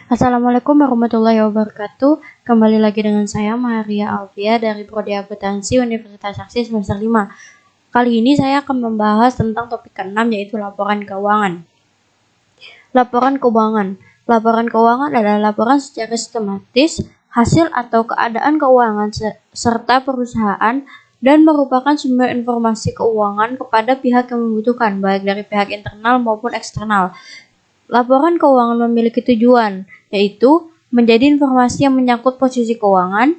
Assalamualaikum warahmatullahi wabarakatuh. Kembali lagi dengan saya Maria Alvia dari Prodi Akuntansi Universitas Saksi semester 5. Kali ini saya akan membahas tentang topik ke-6 yaitu laporan keuangan. Laporan keuangan. Laporan keuangan adalah laporan secara sistematis hasil atau keadaan keuangan serta perusahaan dan merupakan sumber informasi keuangan kepada pihak yang membutuhkan, baik dari pihak internal maupun eksternal. Laporan keuangan memiliki tujuan, yaitu menjadi informasi yang menyangkut posisi keuangan.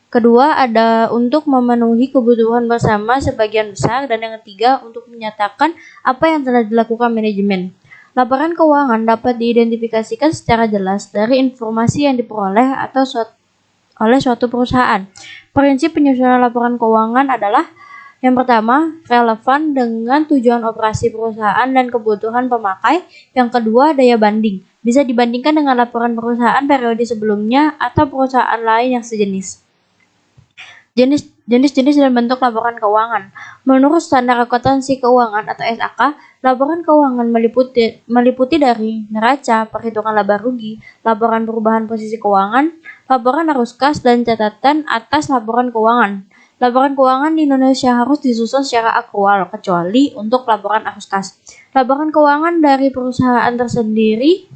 Kedua, ada untuk memenuhi kebutuhan bersama sebagian besar. Dan yang ketiga, untuk menyatakan apa yang telah dilakukan manajemen. Laporan keuangan dapat diidentifikasikan secara jelas dari informasi yang diperoleh atau oleh suatu perusahaan. Prinsip penyusunan laporan keuangan adalah yang pertama, relevan dengan tujuan operasi perusahaan dan kebutuhan pemakai. Yang kedua, daya banding. Bisa dibandingkan dengan laporan perusahaan periode sebelumnya atau perusahaan lain yang sejenis. Jenis-jenis dan bentuk laporan keuangan. Menurut Standar Akuntansi Keuangan atau SAK, laporan keuangan meliputi dari neraca, perhitungan laba rugi, laporan perubahan posisi keuangan, laporan arus kas, dan catatan atas laporan keuangan. Laporan keuangan di Indonesia harus disusun secara akrual, kecuali untuk laporan arus kas. Laporan keuangan dari perusahaan terdiri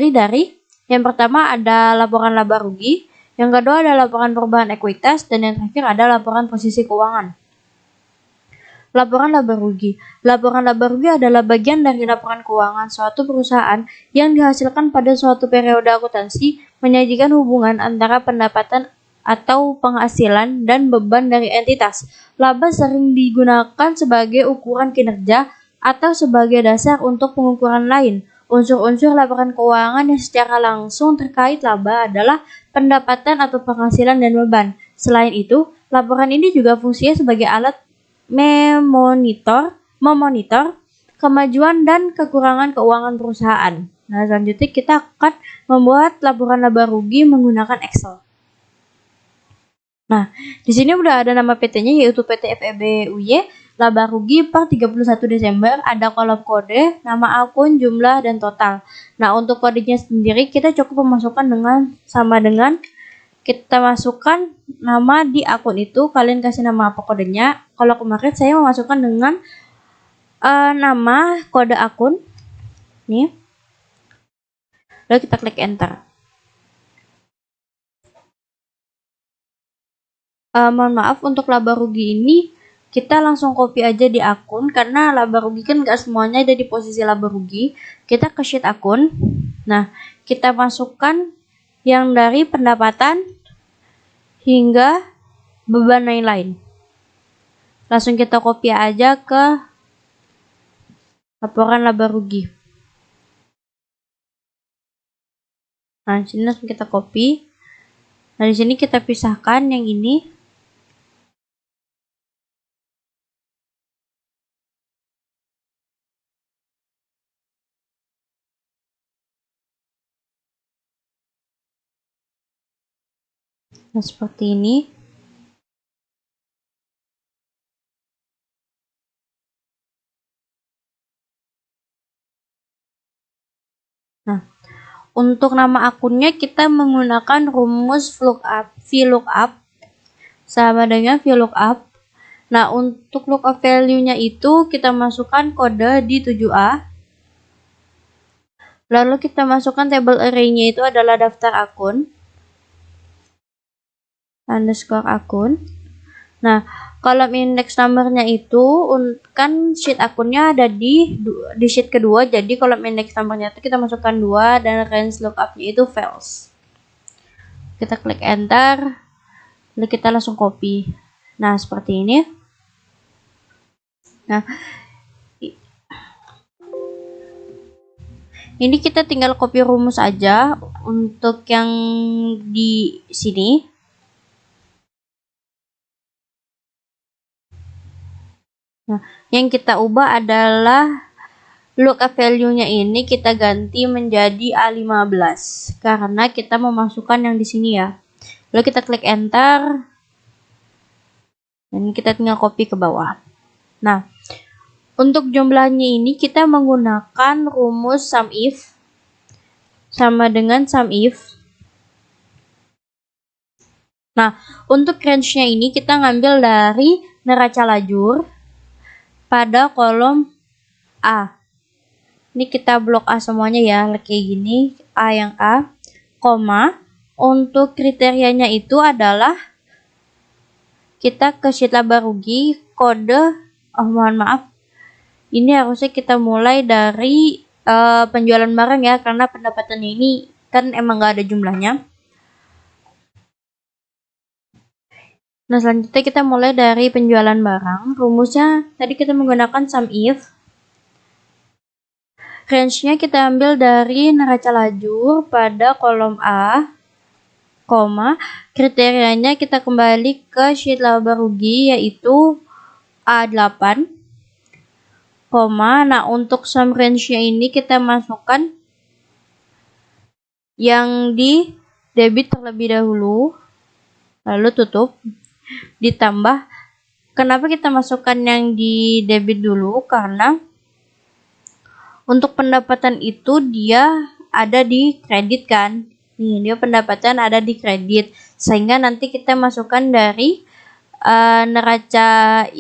dari yang pertama ada laporan laba rugi, yang kedua ada laporan perubahan ekuitas, dan yang terakhir ada laporan posisi keuangan. Laporan laba rugi. Laporan laba rugi adalah bagian dari laporan keuangan suatu perusahaan yang dihasilkan pada suatu periode akuntansi, menyajikan hubungan antara pendapatan atau penghasilan dan beban dari entitas. Laba sering digunakan sebagai ukuran kinerja atau sebagai dasar untuk pengukuran lain. Unsur-unsur laporan keuangan yang secara langsung terkait laba adalah pendapatan atau penghasilan dan beban. Selain itu, laporan ini juga fungsinya sebagai alat memonitor kemajuan dan kekurangan keuangan perusahaan. Nah, selanjutnya kita akan membuat laporan laba rugi menggunakan Excel. Nah, di sini udah ada nama PT-nya yaitu PT FEB UY, laba rugi per 31 Desember, ada kolom kode, nama akun, jumlah, dan total. Nah, untuk kodenya sendiri kita cukup memasukkan dengan kita masukkan nama di akun itu, kalian kasih nama apa kodenya. Kalau kemarin saya memasukkan dengan nama kode akun. Nih. Lalu kita klik enter. Mohon maaf untuk laba rugi ini kita langsung copy aja di akun karena laba rugi kan nggak semuanya ada di posisi laba rugi. Kita ke sheet akun. Nah, kita masukkan yang dari pendapatan hingga beban lain-lain. Langsung kita copy aja ke laporan laba rugi. Nah, di sini langsung kita copy. Nah, di sini kita pisahkan yang ini. Nah, seperti ini. Nah, untuk nama akunnya kita menggunakan rumus VLOOKUP sama dengan VLOOKUP. Nah, untuk lookup value-nya itu kita masukkan kode di 7A. Lalu kita masukkan table array-nya itu adalah daftar akun. Underscore akun. Nah, kolom index number-nya itu kan sheet akunnya ada di sheet kedua, jadi kolom index number-nya itu kita masukkan 2 dan range lookup-nya itu false. Kita klik enter, lalu kita langsung copy. Nah, seperti ini. Nah, ini kita tinggal copy rumus aja untuk yang di sini. Nah, yang kita ubah adalah lookup value-nya ini kita ganti menjadi A15 karena kita memasukkan yang di sini ya. Lalu kita klik enter dan kita tinggal copy ke bawah. Nah, untuk jumlahnya ini kita menggunakan rumus sama dengan sum if. Nah, untuk range-nya ini kita ngambil dari neraca lajur pada kolom A. Ini kita blok A semuanya ya, kayak gini, A yang A, koma, untuk kriterianya itu adalah kita ke sheet laba rugi, kode, mohon maaf, ini harusnya kita mulai dari penjualan barang ya, karena pendapatan ini kan emang gak ada jumlahnya. Nah, selanjutnya kita mulai dari penjualan barang. Rumusnya tadi kita menggunakan sum if. Range-nya kita ambil dari neraca lajur pada kolom A, koma, kriterianya kita kembali ke sheet laba rugi yaitu A8, koma. Nah, untuk sum range-nya ini kita masukkan yang di debit terlebih dahulu, lalu tutup. Ditambah, kenapa kita masukkan yang di debit dulu? Karena untuk pendapatan itu dia ada di kredit kan. Nih, dia pendapatan ada di kredit. Sehingga nanti kita masukkan dari neraca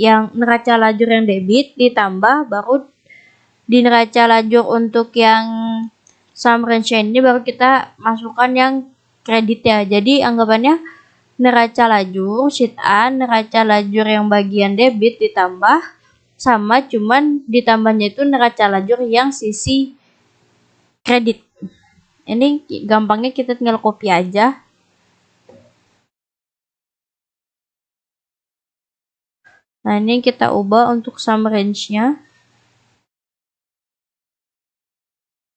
lajur yang debit, ditambah baru di neraca lajur untuk yang sum range ini baru kita masukkan yang kredit ya. Jadi anggapannya neraca lajur sheet A, neraca lajur yang bagian debit ditambah sama, cuman ditambahnya itu neraca lajur yang sisi kredit. Ini gampangnya kita tinggal copy aja. Nah, ini kita ubah untuk sum range-nya.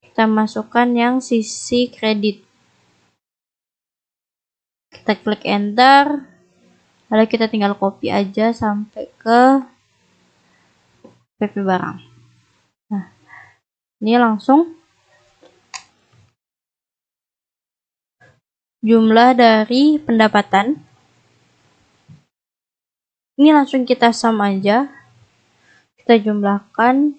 Kita masukkan yang sisi kredit. Kita klik enter. Lalu kita tinggal copy aja sampai ke PP barang. Nah, ini langsung jumlah dari pendapatan. Ini langsung kita sum aja. Kita jumlahkan.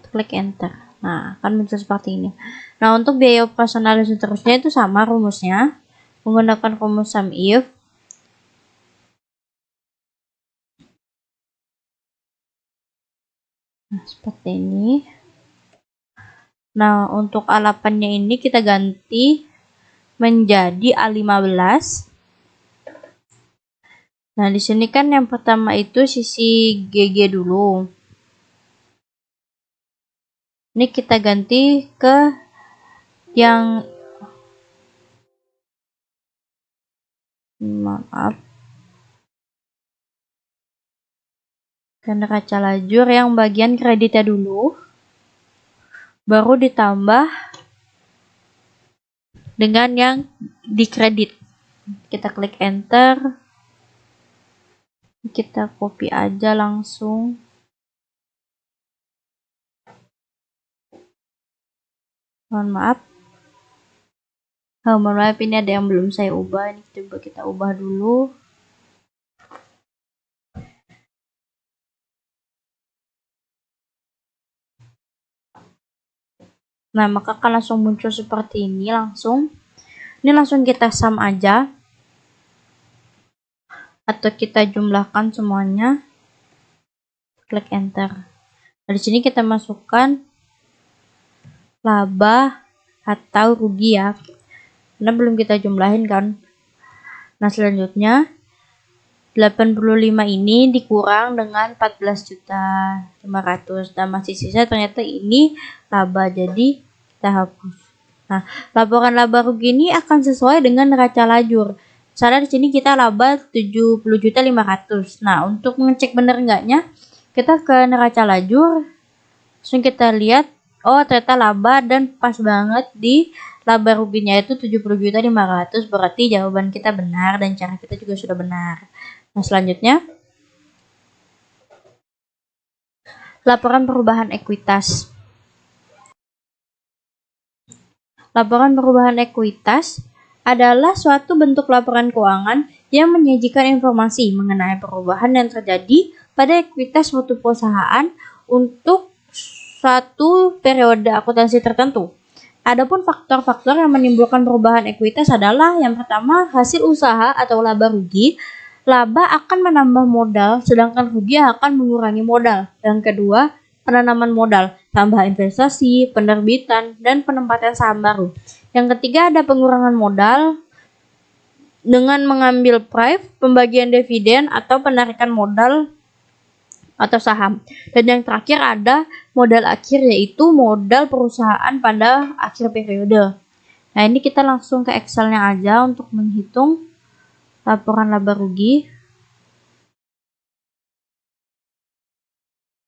Klik enter. Nah, akan muncul seperti ini. Nah, untuk biaya operasional dan seterusnya itu sama rumusnya. Menggunakan rumus sum if. Nah, seperti ini. Nah, untuk A8-nya ini kita ganti menjadi A15. Nah, di sini kan yang pertama itu sisi GG dulu. Ini kita ganti ke yang ke neraca lajur yang bagian kreditnya dulu, baru ditambah dengan yang di kredit. Kita klik enter, kita copy aja langsung. Mohon maaf. Mohon maaf, ini ada yang belum saya ubah. Ini coba kita ubah dulu. Nah, maka akan langsung muncul seperti ini langsung. Ini langsung kita sum aja. Atau kita jumlahkan semuanya. Klik enter. Nah, di sini kita masukkan laba atau rugi ya. Karena belum kita jumlahin kan. Nah, selanjutnya 85 ini dikurang dengan 14.500.000 dan masih sisa ternyata ini laba, jadi kita hapus. Nah, laporan laba rugi ini akan sesuai dengan neraca lajur. Misalnya di sini kita laba 70.500.000. Nah, untuk mengecek benar enggaknya, kita ke neraca lajur, langsung kita lihat, oh ternyata laba dan pas banget di laba ruginya itu 70.500.000, berarti jawaban kita benar dan cara kita juga sudah benar. Nah, selanjutnya laporan perubahan ekuitas. Laporan perubahan ekuitas adalah suatu bentuk laporan keuangan yang menyajikan informasi mengenai perubahan yang terjadi pada ekuitas suatu perusahaan untuk suatu periode akuntansi tertentu. Adapun faktor-faktor yang menimbulkan perubahan ekuitas adalah yang pertama, hasil usaha atau laba rugi. Laba akan menambah modal, sedangkan rugi akan mengurangi modal. Yang kedua, penanaman modal, tambah investasi, penerbitan, dan penempatan saham baru. Yang ketiga, ada pengurangan modal dengan mengambil pref, pembagian dividen, atau penarikan modal atau saham. Dan yang terakhir ada modal akhir, yaitu modal perusahaan pada akhir periode. Nah, ini kita langsung ke Excel-nya aja untuk menghitung laporan laba rugi.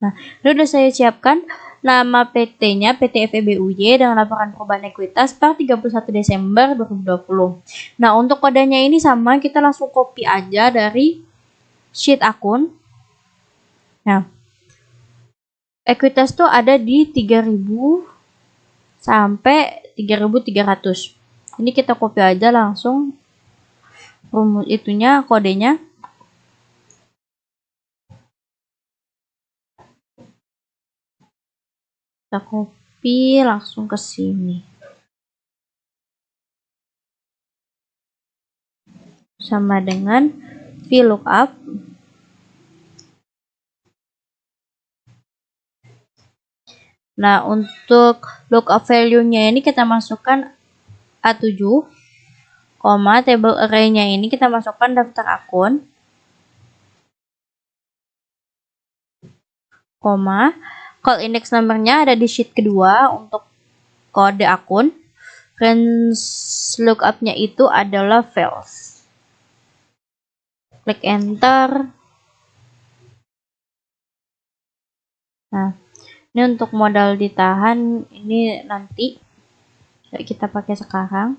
Nah, ini udah saya siapkan nama PT-nya, PT FEBUY dengan laporan perubahan ekuitas per 31 Desember 2020. Nah, untuk kodenya ini sama, kita langsung copy aja dari sheet akun. Nah, ekuitas tuh ada di 3000 sampai 3300. Ini kita copy aja langsung rumus itunya, kodenya. Kita copy langsung ke sini. Sama dengan VLOOKUP. Nah, untuk lookup value-nya ini kita masukkan A7, table array-nya ini kita masukkan daftar akun, call index number-nya ada di sheet kedua untuk kode akun. Range lookup-nya itu adalah fields. Klik enter. Nah, ini untuk modal ditahan, ini nanti kita pakai sekarang.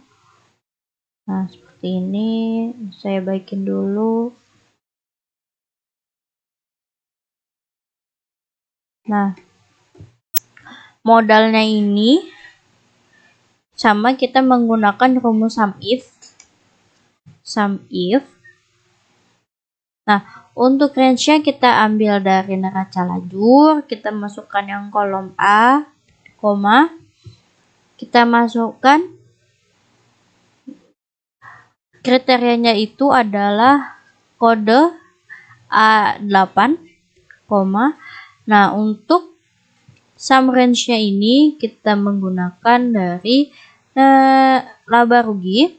Nah, seperti ini. Saya baikin dulu. Nah, modalnya ini sama, kita menggunakan rumus sum if. Nah, untuk range-nya kita ambil dari neraca lajur, kita masukkan yang kolom A, kita masukkan kriterianya itu adalah kode A8, nah untuk sum range-nya ini kita menggunakan dari laba rugi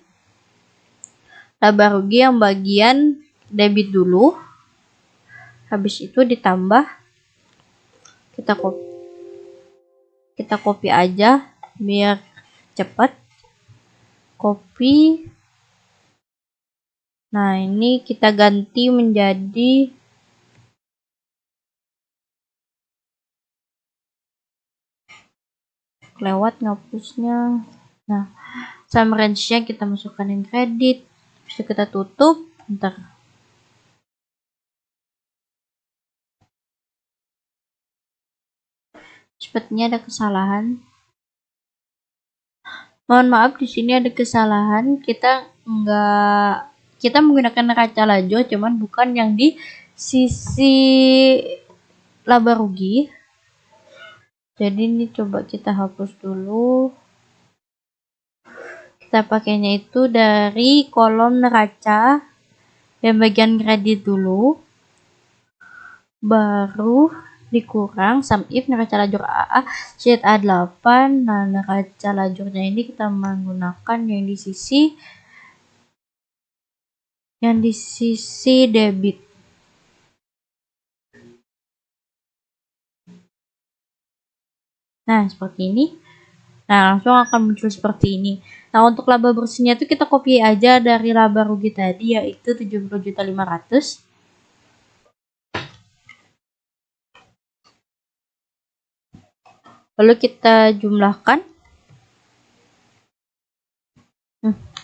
yang bagian debit dulu, habis itu ditambah, kita copy aja biar cepat, copy. Nah, ini kita ganti menjadi lewat ngapusnya. Nah, sum range-nya kita masukkan yang kredit, bisa kita tutup. Bentar. Sepertinya ada kesalahan. Mohon maaf, di sini ada kesalahan. Kita menggunakan neraca lajur, cuman bukan yang di sisi laba rugi. Jadi ini coba kita hapus dulu. Kita pakainya itu dari kolom neraca dan bagian kredit dulu, baru dikurang sum if neraca lajur AA sheet A8. Nah, neraca lajurnya ini kita menggunakan yang di sisi debit. Nah, seperti ini. Nah, langsung akan muncul seperti ini. Nah, untuk laba bersihnya itu kita copy aja dari laba rugi tadi, yaitu 70.500. Lalu kita jumlahkan.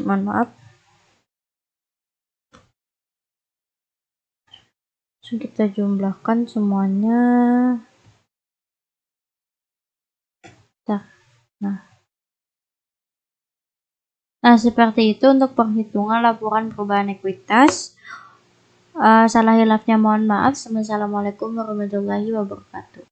Mohon maaf. So, kita jumlahkan semuanya. Nah, seperti itu untuk perhitungan laporan perubahan ekuitas. Salah hilafnya mohon maaf. Assalamualaikum warahmatullahi wabarakatuh.